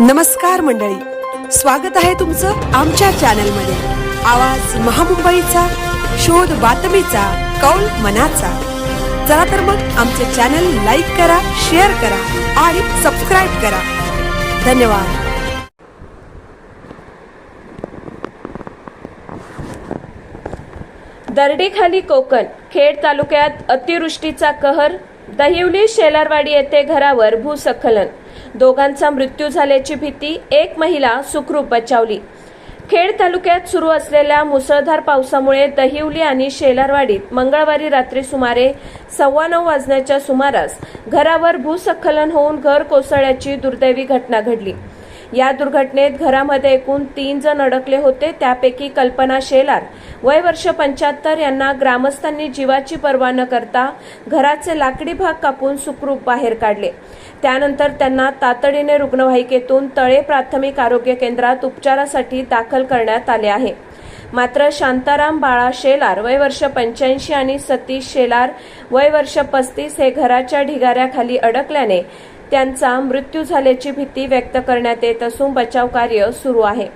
नमस्कार मंडळी, स्वागत आहे तुमचं आमच्या चॅनलमध्ये। आवाज महामुंबईचा, शोध बातमीचा, कौल मनाचा। चला तर मग आमचे चॅनल लाईक करा, शेअर करा आणि सबस्क्राइब करा। धन्यवाद। दरडीखाली कोकण, खेड तालुक्यात अतिवृष्टीचा कहर। दहिवली शेलारवाडी येथे घरावर भूस्खलन, दोघांचा मृत्यू झाल्याची भीती। एक महिला सुखरूप बचावली। खेड तालुक्यात सुरू असलेल्या मुसळधार पावसामुळे दहिवली आणि शेलारवाडीत मंगळवारी रात्री सुमारे 9:15 वाजण्याच्या सुमारास घरावर भूस्खलन होऊन घर कोसळल्याची दुर्दैवी घटना घडली। या दुर्घटनेत घरामध्ये एकूण 3 जण अडकले होते। त्यापैकी कल्पना शेलार वय वर्ष 75 यांना ग्रामस्थांनी जीवाची पर्वा न करता घराचे लाकडी भाग कापून सुखरूप बाहेर काढले। त्यानंतर त्यांना तातडीने रुग्णवाहिकेतून तळे प्राथमिक आरोग्य केंद्रात उपचारासाठी दाखल करण्यात आले आहे। मात्र शांताराम बाळा शेलार वय वर्ष 85 आणि सतीश शेलार वय वर्ष 35 हे घराच्या ढिगाऱ्याखाली अडकल्याने त्यांचा मृत्यू झाल्याची भीती व्यक्त करण्यात येत असून बचाव कार्य सुरू आहे।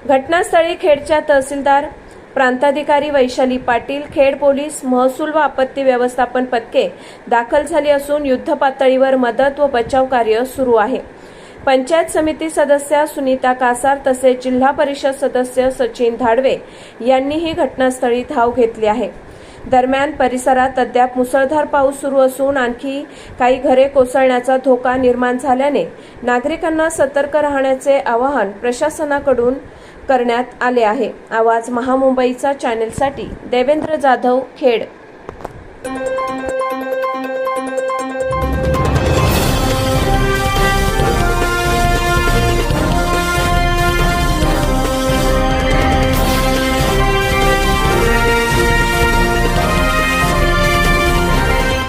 घटनास्थळी खेडच्या तहसीलदार, प्रांताधिकारी वैशाली पाटील, खेड पोलीस, महसूल व आपत्ती व्यवस्थापन पथके दाखल झाली असून युद्ध पातळीवर मदत व बचाव कार्य सुरू आहे। पंचायत समिती सदस्य सुनीता कासार तसेच जिल्हा परिषद सदस्य सचिन धाडवे यांनीही घटनास्थळी धाव घेतली आहे। दरम्यान परिसरात अद्याप मुसळधार पाऊस सुरू असून आणखी काही घरे कोसळण्याचा धोका निर्माण झाल्याने नागरिकांना सतर्क राहण्याचे आवाहन प्रशासनाकडून करण्यात आले आहे। आवाज महामुंबईचा चॅनलसाठी देवेंद्र जाधव, खेड।